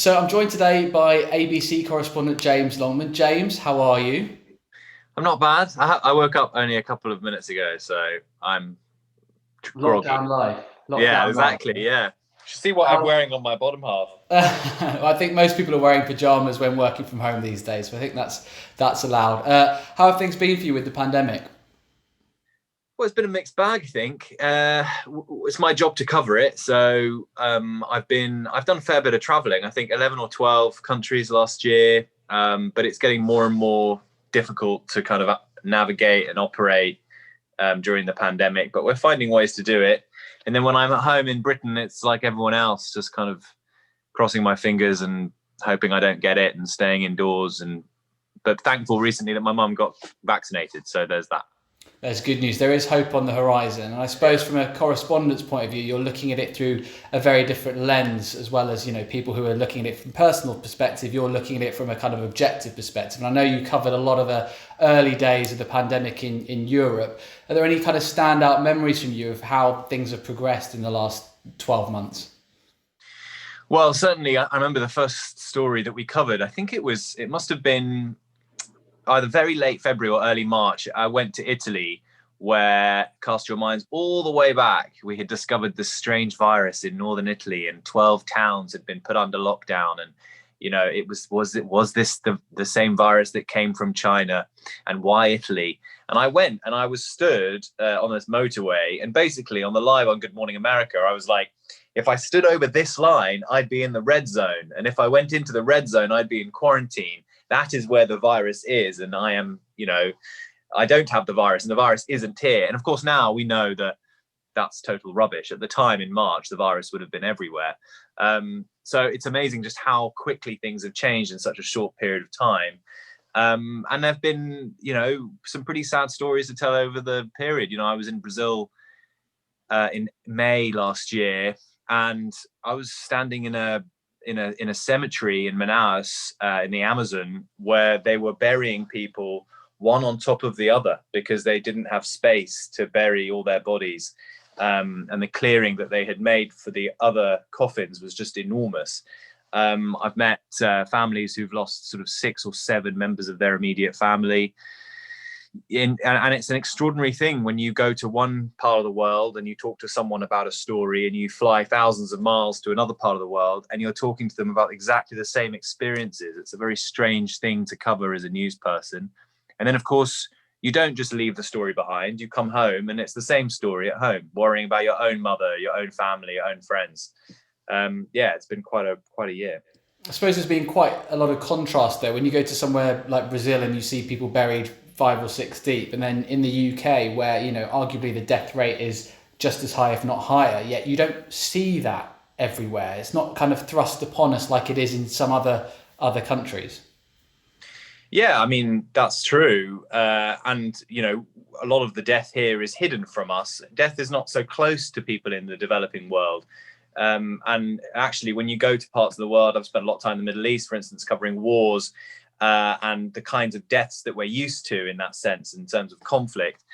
So I'm joined today by ABC correspondent James Longman. James, how are you? I'm not bad. I woke up only a couple of minutes ago, so I'm groggy. Lockdown life. Yeah, Lockdown life. exactly. Yeah. Should see what I'm How? wearing on my bottom half. I think most people are wearing pajamas when working from home these days, so I think that's allowed. How have things been for you with the pandemic? Well, it's been a mixed bag, I think. It's my job to cover it, so I've done a fair bit of traveling. I think 11 or 12 countries last year, but it's getting more and more difficult to kind of navigate and operate during the pandemic. But we're finding ways to do it. And then when I'm at home in Britain, it's like everyone else, just kind of crossing my fingers and hoping I don't get it and staying indoors. And but thankful recently that my mum got vaccinated, so there's that. There's good news. There is hope on the horizon, and I suppose from a correspondent's point of view, you're looking at it through a very different lens, as well as people who are looking at it from personal perspective. You're looking at it from a kind of objective perspective. And I know you covered a lot of the early days of the pandemic in Europe. Are there any kind of standout memories from you of how things have progressed in the last 12 months? Well, certainly, I remember the first story that we covered. I think it must have been either very late February or early March. I went to Italy, where, cast your minds all the way back, we had discovered this strange virus in northern Italy, and 12 towns had been put under lockdown. And was this the same virus that came from China, and why Italy? And I went and I was stood on this motorway, and basically on the live on Good Morning America, I was like, if I stood over this line, I'd be in the red zone. And if I went into the red zone, I'd be in quarantine. That is where the virus is. And I am, I don't have the virus and the virus isn't here. And of course, now we know that that's total rubbish. At the time in March, the virus would have been everywhere. So it's amazing just how quickly things have changed in such a short period of time. And there've been, some pretty sad stories to tell over the period. I was in Brazil in May last year, and I was standing in a cemetery in Manaus in the Amazon, where they were burying people one on top of the other because they didn't have space to bury all their bodies. And the clearing that they had made for the other coffins was just enormous. I've met families who've lost sort of 6 or 7 members of their immediate family. And it's an extraordinary thing when you go to one part of the world and you talk to someone about a story, and you fly thousands of miles to another part of the world and you're talking to them about exactly the same experiences. It's a very strange thing to cover as a news person. And then, of course, you don't just leave the story behind. You come home and it's the same story at home, worrying about your own mother, your own family, your own friends. Yeah, it's been quite a year. I suppose there's been quite a lot of contrast there when you go to somewhere like Brazil and you see people buried 5 or 6 deep, and then in the UK where arguably the death rate is just as high, if not higher, yet you don't see that everywhere. It's not kind of thrust upon us like it is in some other countries. Yeah, I mean, that's true. And a lot of the death here is hidden from us. Death is not so close to people in the developing world. And actually, when you go to parts of the world, I've spent a lot of time in the Middle East, for instance, covering wars and the kinds of deaths that we're used to in that sense, in terms of conflict.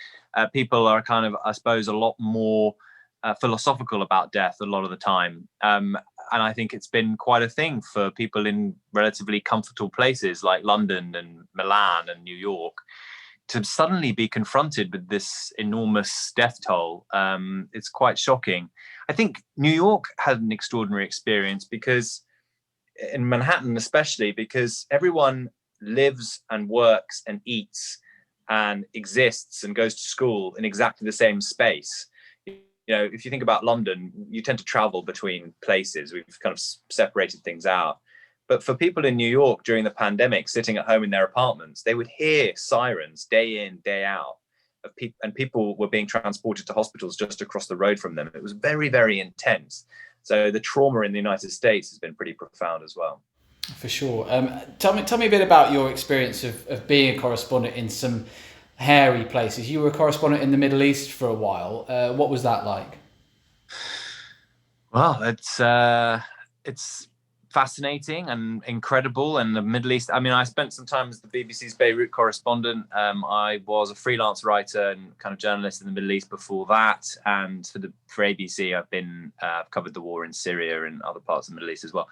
People are kind of, I suppose, a lot more philosophical about death a lot of the time. And I think it's been quite a thing for people in relatively comfortable places like London and Milan and New York to suddenly be confronted with this enormous death toll. It's quite shocking. I think New York had an extraordinary experience because, in Manhattan especially, because everyone lives and works and eats and exists and goes to school in exactly the same space. If you think about London, you tend to travel between places. We've kind of separated things out. But for people in New York during the pandemic, sitting at home in their apartments, they would hear sirens day in, day out of people, and people were being transported to hospitals just across the road from them. It was very, very intense. So the trauma in the United States has been pretty profound as well. For sure. Tell me a bit about your experience of being a correspondent in some hairy places. You were a correspondent in the Middle East for a while. What was that like? Well, it's fascinating and incredible. And the Middle East, I mean, I spent some time as the BBC's Beirut correspondent. I was a freelance writer and kind of journalist in the Middle East before that. And for ABC, I've covered the war in Syria and other parts of the Middle East as well.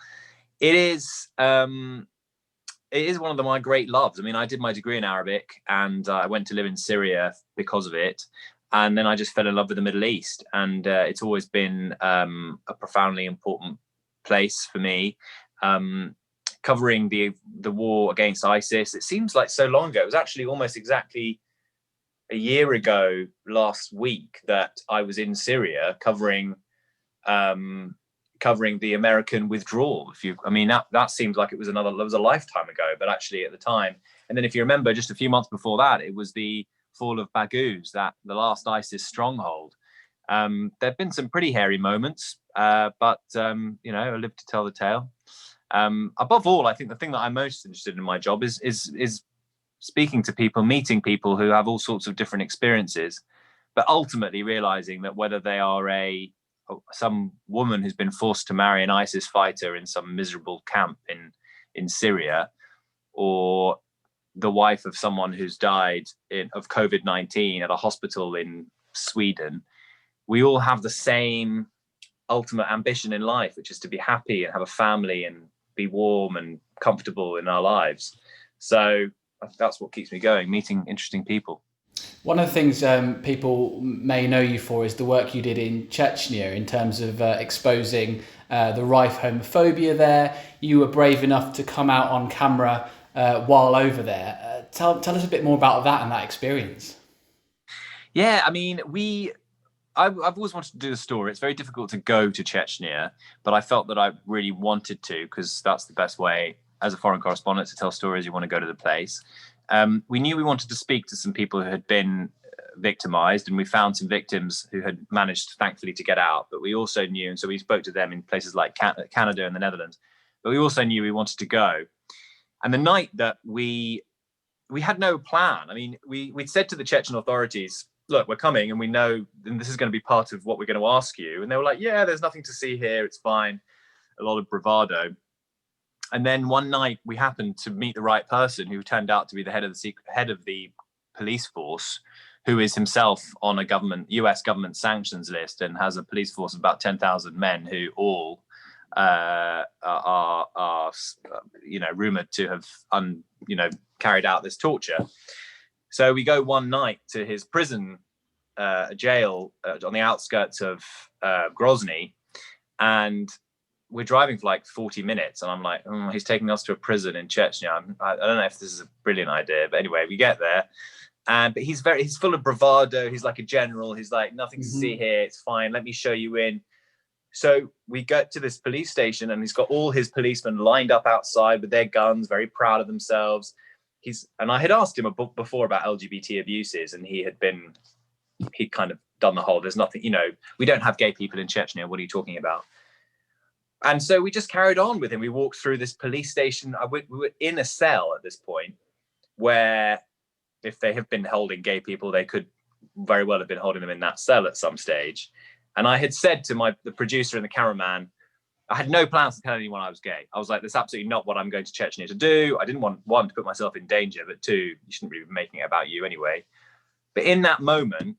It is. It is one of my great loves. I mean, I did my degree in Arabic, and I went to live in Syria because of it. And then I just fell in love with the Middle East, and it's always been a profoundly important place for me. Covering the war against ISIS, it seems like so long ago. It was actually almost exactly a year ago last week that I was in Syria covering the American withdrawal. That seems like it was a lifetime ago, but actually at the time. And then if you remember, just a few months before that, it was the fall of Baghouz, the last ISIS stronghold. There've been some pretty hairy moments, but I live to tell the tale. Above all, I think the thing that I'm most interested in my job is speaking to people, meeting people who have all sorts of different experiences, but ultimately realizing that whether they are some woman who's been forced to marry an ISIS fighter in some miserable camp in Syria, or the wife of someone who's died of COVID-19 at a hospital in Sweden, we all have the same ultimate ambition in life, which is to be happy and have a family and be warm and comfortable in our lives. So that's what keeps me going, meeting interesting people. One of the things people may know you for is the work you did in Chechnya in terms of exposing the rife homophobia there. You were brave enough to come out on camera while over there. Tell us a bit more about that and that experience. Yeah, I mean, I've always wanted to do the story. It's very difficult to go to Chechnya, but I felt that I really wanted to, because that's the best way as a foreign correspondent to tell stories. You want to go to the place. We knew we wanted to speak to some people who had been victimized, and we found some victims who had managed, thankfully, to get out. But we also knew, and so we spoke to them in places like Canada and the Netherlands. But we also knew we wanted to go. And the night that we had no plan. I mean, we'd said to the Chechen authorities, look, we're coming, and we know and this is going to be part of what we're going to ask you. And they were like, yeah, there's nothing to see here. It's fine. A lot of bravado. And then one night we happened to meet the right person, who turned out to be the head of the police force, who is himself on a US government sanctions list and has a police force of about 10,000 men who all are rumored to have carried out this torture. So we go one night to his prison, jail on the outskirts of Grozny, and we're driving for like 40 minutes, and I'm like, he's taking us to a prison in Chechnya. I don't know if this is a brilliant idea, but anyway, we get there, but he's full of bravado. He's like a general. He's like, nothing to see here. It's fine. Let me show you in. So we get to this police station, and he's got all his policemen lined up outside with their guns, very proud of themselves. And I had asked him before about LGBT abuses, and he'd kind of done the whole, there's nothing, we don't have gay people in Chechnya. What are you talking about? And so we just carried on with him. We walked through this police station. We were in a cell at this point, where if they have been holding gay people, they could very well have been holding them in that cell at some stage. And I had said to the producer and the cameraman, I had no plans to tell anyone I was gay. I was like, that's absolutely not what I'm going to Chechnya to do. I didn't want, one, to put myself in danger, but two, you shouldn't really be making it about you anyway. But in that moment,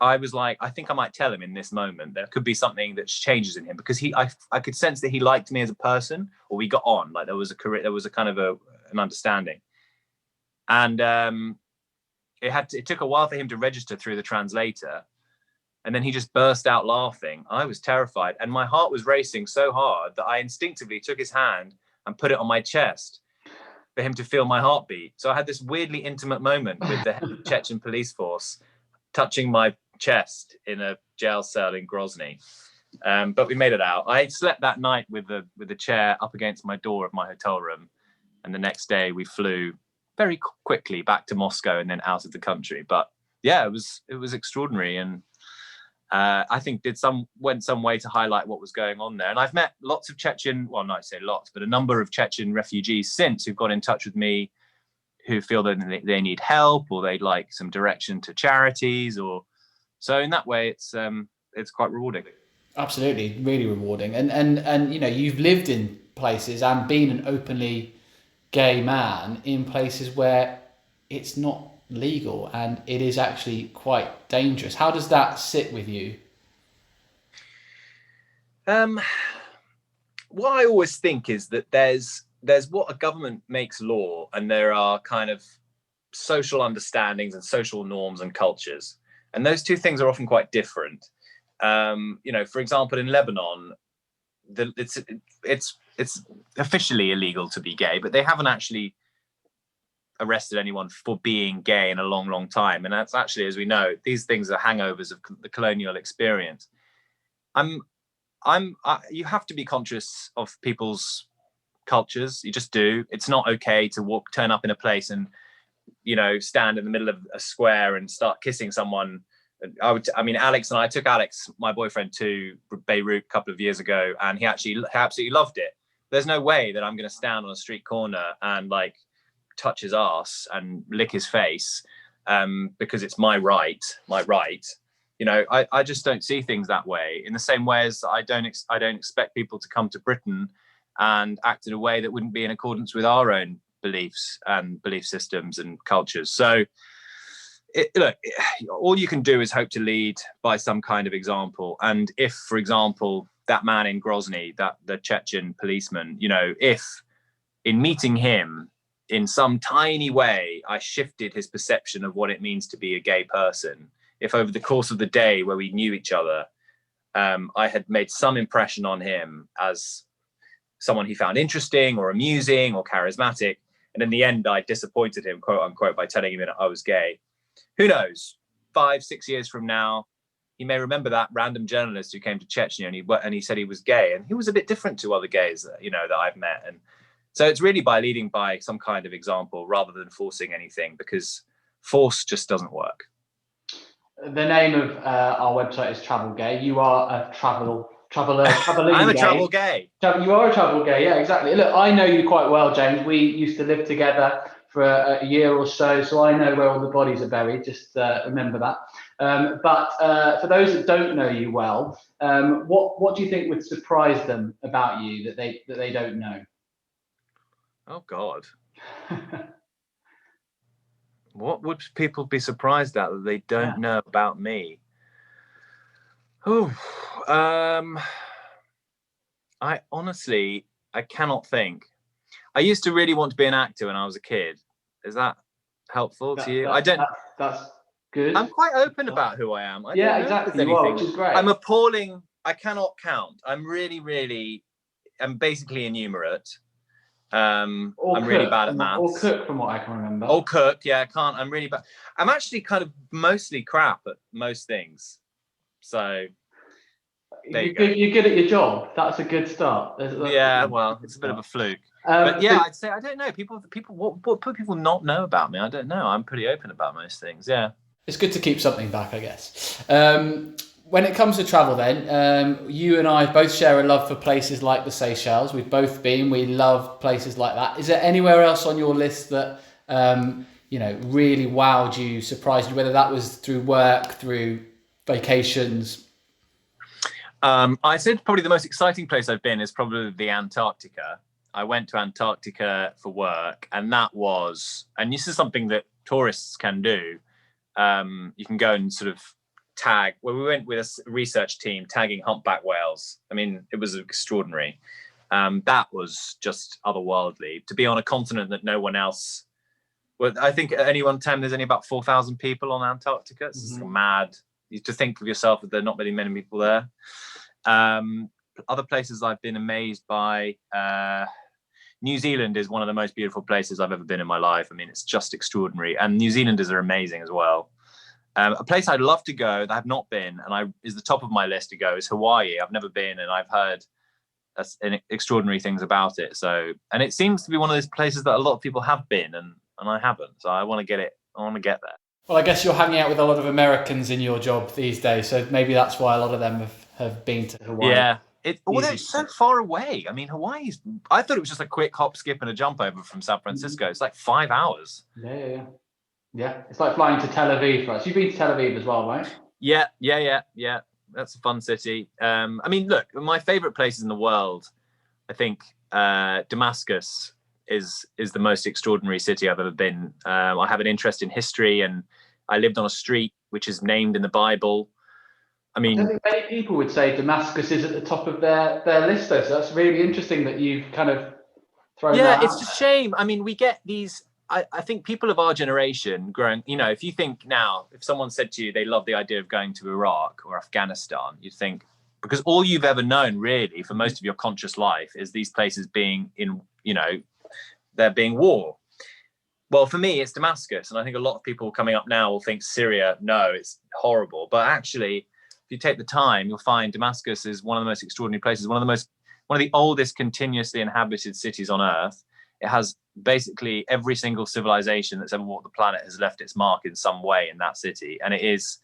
I was like, I think I might tell him in this moment. There could be something that changes in him, because I could sense that he liked me as a person, or we got on. Like there was a kind of an understanding. And it took a while for him to register through the translator. And then he just burst out laughing. I was terrified, and my heart was racing so hard that I instinctively took his hand and put it on my chest for him to feel my heartbeat. So I had this weirdly intimate moment with the head of the Chechen police force touching my chest in a jail cell in Grozny. But we made it out. I slept that night with the chair up against my door of my hotel room. And the next day we flew very quickly back to Moscow and then out of the country. But yeah, it was extraordinary. And I think went some way to highlight what was going on there. And I've met lots of Chechen, well, not say lots, but a number of Chechen refugees since who've got in touch with me, who feel that they need help, or they'd like some direction to charities, so in that way it's quite rewarding. Absolutely, really rewarding. And you've lived in places and been an openly gay man in places where it's not legal and it is actually quite dangerous. How does that sit with you? what I always think is that there's what a government makes law, and there are kind of social understandings and social norms and cultures, and those two things are often quite different. For example, in Lebanon, it's officially illegal to be gay, but they haven't actually arrested anyone for being gay in a long, long time. And that's actually, as we know, these things are hangovers of the colonial experience. You have to be conscious of people's cultures. You just do. It's not okay to turn up in a place and, stand in the middle of a square and start kissing someone. Alex and I took Alex, my boyfriend, to Beirut a couple of years ago, and he absolutely loved it. There's no way that I'm going to stand on a street corner and touch his ass and lick his face because it's my right. I just don't see things that way. In the same way as I don't expect people to come to Britain and act in a way that wouldn't be in accordance with our own beliefs and belief systems and cultures. So all you can do is hope to lead by some kind of example. And if, for example, that man in Grozny, the Chechen policeman, if in meeting him in some tiny way, I shifted his perception of what it means to be a gay person, if over the course of the day where we knew each other, I had made some impression on him as someone he found interesting or amusing or charismatic, and in the end, I disappointed him, quote unquote, by telling him that I was gay. Who knows? 5-6 years from now, he may remember that random journalist who came to Chechnya and he said he was gay, and he was a bit different to other gays that I've met. And so it's really by leading by some kind of example rather than forcing anything, because force just doesn't work. The name of our website is Travel Gay. You are a traveling I'm a gay. travel gay. You are a travel gay, yeah, exactly. Look, I know you quite well, James. We used to live together for a year or so I know where all the bodies are buried. Just remember that. But for those that don't know you well, what do you think would surprise them about you that they don't know? Oh God. What would people be surprised at that they don't know about me? I honestly cannot think. I used to really want to be an actor when I was a kid. Is that helpful to you? That's good. I'm quite open about who I am. Exactly. You are, which is great. I'm appalling. I cannot count. I'm basically innumerate. I'm really bad at maths. Or cook, from what I can remember. Or cook, yeah, I can't. I'm really bad. I'm actually kind of mostly crap at most things. So you're good at your job. That's a good start. Well, it's a bit of a fluke. But yeah, I'd say I don't know. What people not know about me? I don't know. I'm pretty open about most things. Yeah, it's good to keep something back, I guess. When it comes to travel, then, you and I both share a love for places like the Seychelles. We've both been. We love places like that. Is there anywhere else on your list that really wowed you, surprised you? Whether that was through work, through vacations. I said probably the most exciting place I've been is probably the Antarctica. I went to Antarctica for work, and this is something that tourists can do. You can go and sort of tag. Well, we went with a research team tagging humpback whales. I mean, it was extraordinary. That was just otherworldly to be on a continent that no one else. Well, I think at any one time there's only about 4,000 people on Antarctica. It's just mad. You have to think of yourself that there are not many people there. Other places I've been amazed by. New Zealand is one of the most beautiful places I've ever been in my life. I mean, it's just extraordinary, and New Zealanders are amazing as well. A place I'd love to go that I've not been, and is the top of my list to go, is Hawaii. I've never been, and I've heard extraordinary things about it. So, and it seems to be one of those places that a lot of people have been, and I haven't. So I want to get it. I want to get there. Well, I guess you're hanging out with a lot of Americans in your job these days, so maybe that's why a lot of them have been to Hawaii. Yeah. It's so far away. I mean, Hawaii's. I thought it was just a quick hop, skip, and a jump over from San Francisco. It's like 5 hours. Yeah. It's like flying to Tel Aviv for us. You've been to Tel Aviv as well, right? Yeah. That's a fun city. I mean, look, my favorite places in the world, I think Damascus is the most extraordinary city I've ever been. I have an interest in history, and I lived on a street which is named in the Bible. I mean, I don't think many people would say Damascus is at the top of their list, though. So that's really interesting that you've kind of thrown yeah, that it's out a there. shame. I mean, we get these. I think people of our generation growing, if you think now, if someone said to you they love the idea of going to Iraq or Afghanistan, you'd think, because all you've ever known really for most of your conscious life is these places being in, there being war. Well, for me, it's Damascus. And I think a lot of people coming up now will think Syria, no, it's horrible. But actually, if you take the time, you'll find Damascus is one of the most extraordinary places, one of the oldest continuously inhabited cities on Earth. It has basically every single civilization that's ever walked the planet has left its mark in some way in that city. And it is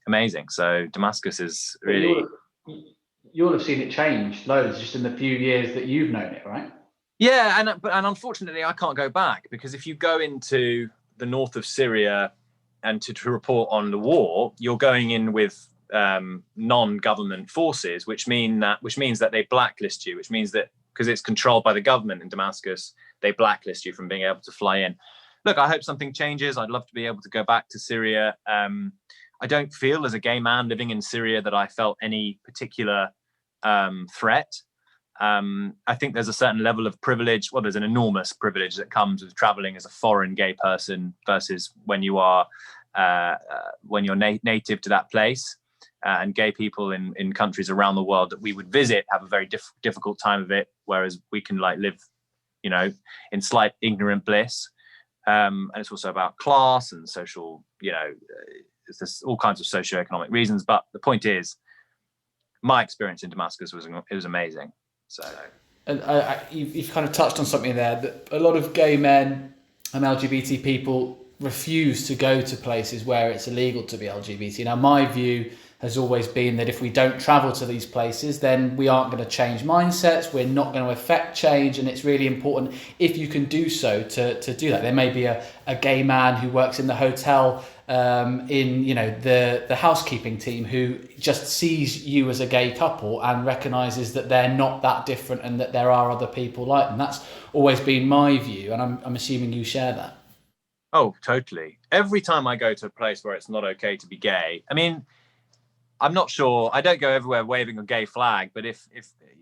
amazing. So Damascus is really... You'll have seen it change loads just in the few years that you've known it, right? Yeah, and unfortunately, I can't go back, because if you go into the north of Syria and to report on the war, you're going in with non-government forces, which means that they blacklist you, which means that because it's controlled by the government in Damascus, they blacklist you from being able to fly in. Look, I hope something changes. I'd love to be able to go back to Syria. I don't feel as a gay man living in Syria that I felt any particular threat. I think there's a certain level of privilege. Well, there's an enormous privilege that comes with traveling as a foreign gay person versus when you are native to that place. And gay people in countries around the world that we would visit have a very difficult time of it, whereas we can live, in slight ignorant bliss. And it's also about class and social, there's all kinds of socioeconomic reasons. But the point is, my experience in Damascus was amazing. So, and you've kind of touched on something there, that a lot of gay men and LGBT people refuse to go to places where it's illegal to be LGBT. Now, my view has always been that if we don't travel to these places, then we aren't going to change mindsets, we're not going to affect change, and it's really important, if you can do so, to do that. There may be a gay man who works in the hotel, in the housekeeping team, who just sees you as a gay couple and recognises that they're not that different and that there are other people like them. That's always been my view, and I'm assuming you share that. Oh, totally. Every time I go to a place where it's not okay to be gay, I mean, I'm not sure. I don't go everywhere waving a gay flag, but if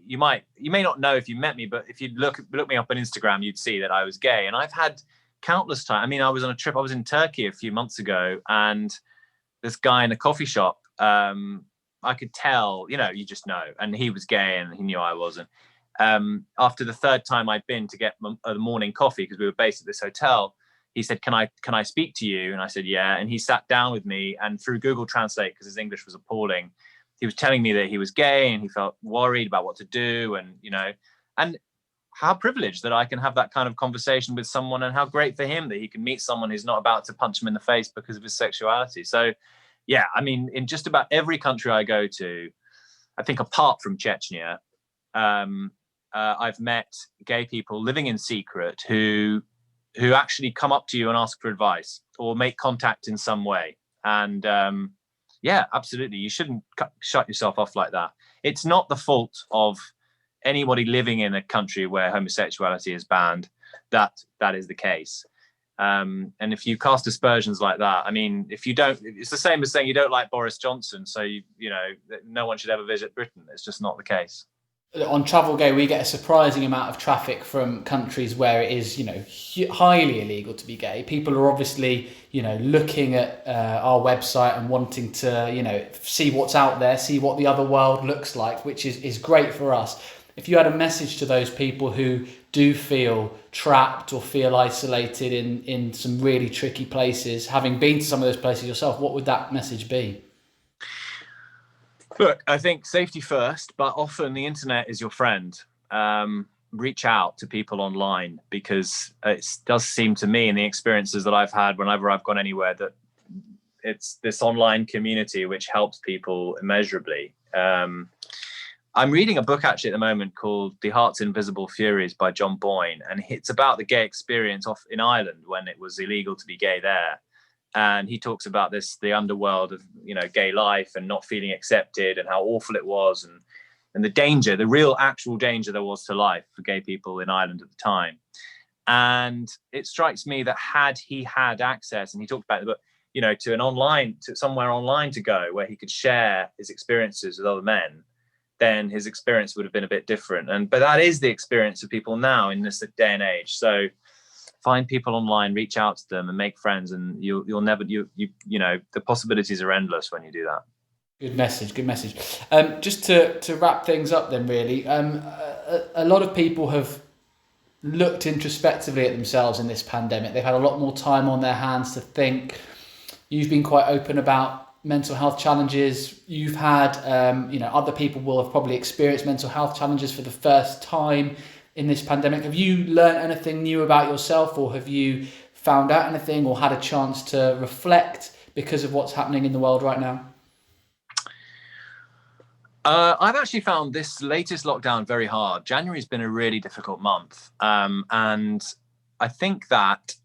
you may not know if you met me, but if you look me up on Instagram, you'd see that I was gay. And I've had countless times. I mean, I was on a trip. I was in Turkey a few months ago, and this guy in a coffee shop, I could tell, you just know. And he was gay, and he knew I wasn't. After the third time I'd been to get the morning coffee, because we were based at this hotel, he said, can I speak to you? And I said, yeah. And he sat down with me, and through Google Translate, because his English was appalling, he was telling me that he was gay and he felt worried about what to do. And how privileged that I can have that kind of conversation with someone, and how great for him that he can meet someone who's not about to punch him in the face because of his sexuality. So, yeah, I mean, in just about every country I go to, I think apart from Chechnya, I've met gay people living in secret who actually come up to you and ask for advice or make contact in some way. And yeah, absolutely. You shouldn't shut yourself off like that. It's not the fault of anybody living in a country where homosexuality is banned that is the case. And if you cast aspersions like that, I mean, if you don't, it's the same as saying you don't like Boris Johnson, so no one should ever visit Britain. It's just not the case. On Travel Gay, we get a surprising amount of traffic from countries where it is, highly illegal to be gay. People are obviously, looking at our website and wanting to, see what's out there, see what the other world looks like, which is great for us. If you had a message to those people who do feel trapped or feel isolated in some really tricky places, having been to some of those places yourself, what would that message be? Look, I think safety first, but often the internet is your friend. Reach out to people online, because it does seem to me, in the experiences that I've had whenever I've gone anywhere, that it's this online community which helps people immeasurably. I'm reading a book actually at the moment called The Heart's Invisible Furies by John Boyne, and it's about the gay experience off in Ireland when it was illegal to be gay there. And he talks about the underworld of, gay life and not feeling accepted, and how awful it was, and the danger, the real actual danger there was to life for gay people in Ireland at the time. And it strikes me that had he had access, and he talked about it in the book, to somewhere online to go where he could share his experiences with other men, then his experience would have been a bit different. But that is the experience of people now in this day and age. So find people online, reach out to them and make friends, and you'll never, the possibilities are endless when you do that. Good message. Just to wrap things up then, really, a lot of people have looked introspectively at themselves in this pandemic. They've had a lot more time on their hands to think. You've been quite open about mental health challenges. You've had, other people will have probably experienced mental health challenges for the first time in this pandemic. Have you learned anything new about yourself, or have you found out anything or had a chance to reflect because of what's happening in the world right now? I've actually found this latest lockdown very hard. January's been a really difficult month. And I think that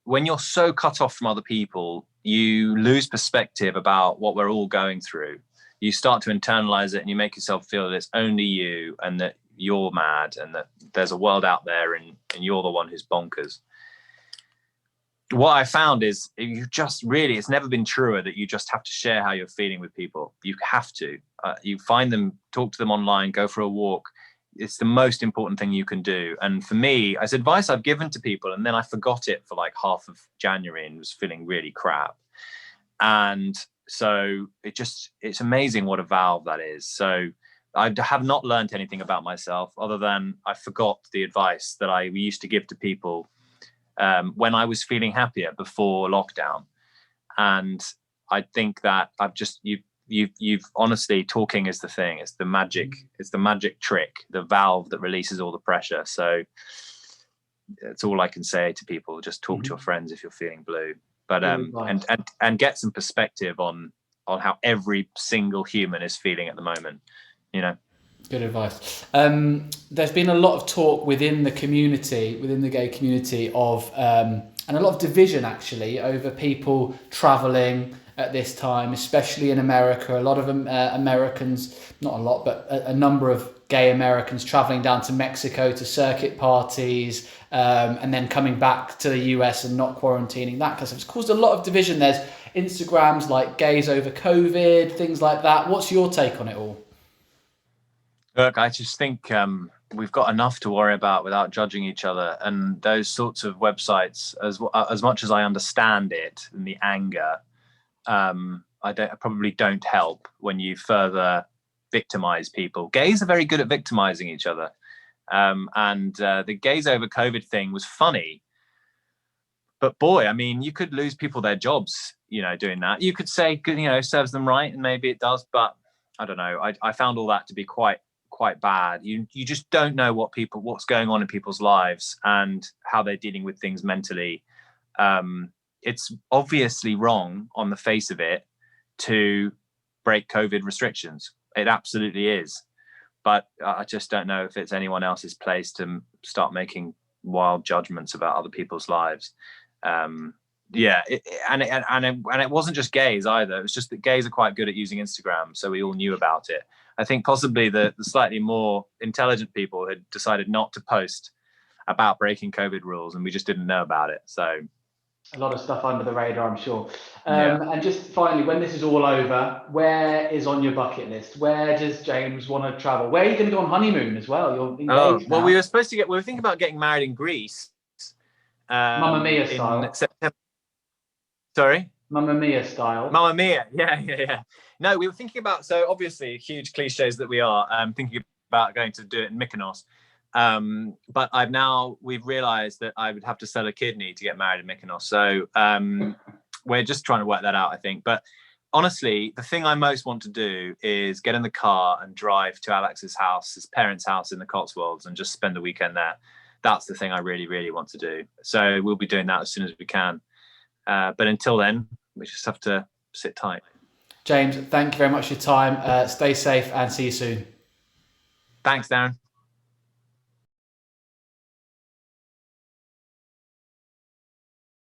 when you're so cut off from other people, you lose perspective about what we're all going through. You start to internalize it, and you make yourself feel that it's only you and that you're mad and that there's a world out there and you're the one who's bonkers. What I found is it's never been truer that you just have to share how you're feeling with people. You have to. You find them, talk to them online, go for a walk. It's the most important thing you can do. And for me, it's advice I've given to people, and then I forgot it for like half of January and was feeling really crap. And so it's amazing what a valve that is. So I have not learned anything about myself other than I forgot the advice that I used to give to people when I was feeling happier before lockdown. And I think that you've honestly, talking is the thing. It's the magic trick, the valve that releases all the pressure. So that's all I can say to people. Just talk to your friends if you're feeling blue, but and get some perspective on how every single human is feeling at the moment. Good advice. There's been a lot of talk within the gay community of, and a lot of division actually over people traveling at this time, especially in America. A lot of Americans, not a lot, but a number of gay Americans traveling down to Mexico to circuit parties, and then coming back to the US and not quarantining, that kind of stuff. It's caused a lot of division. There's Instagrams like gays over COVID, things like that. What's your take on it all? Look, I just think we've got enough to worry about without judging each other. And those sorts of websites, as much as I understand it and the anger, I probably don't help when you further victimize people. Gays are very good at victimizing each other. And the gays over COVID thing was funny. But boy, I mean, you could lose people their jobs, doing that. You could say, serves them right, and maybe it does. But I don't know. I found all that to be quite bad. You just don't know what's going on in people's lives and how they're dealing with things mentally. It's obviously wrong on the face of it to break COVID restrictions. It absolutely is. But I just don't know if it's anyone else's place to start making wild judgments about other people's lives. And it wasn't just gays either. It was just that gays are quite good at using Instagram, so we all knew about it. I think possibly the slightly more intelligent people had decided not to post about breaking COVID rules, and we just didn't know about it. So a lot of stuff under the radar, I'm sure. And just finally, when this is all over, where is on your bucket list? Where does James want to travel? Where are you going to go on honeymoon as well? You're engaged now. Well, we were thinking about getting married in Greece. Mamma Mia style. September. Sorry? Mamma Mia style. Mamma Mia, yeah. No, we were thinking about, so obviously, huge cliches that we are, thinking about going to do it in Mykonos. But we've realized that I would have to sell a kidney to get married in Mykonos. So we're just trying to work that out, I think. But honestly, the thing I most want to do is get in the car and drive to Alex's house, his parents' house in the Cotswolds, and just spend the weekend there. That's the thing I really, really want to do. So we'll be doing that as soon as we can. But until then, we just have to sit tight. James, thank you very much for your time. Stay safe and see you soon. Thanks, Darren.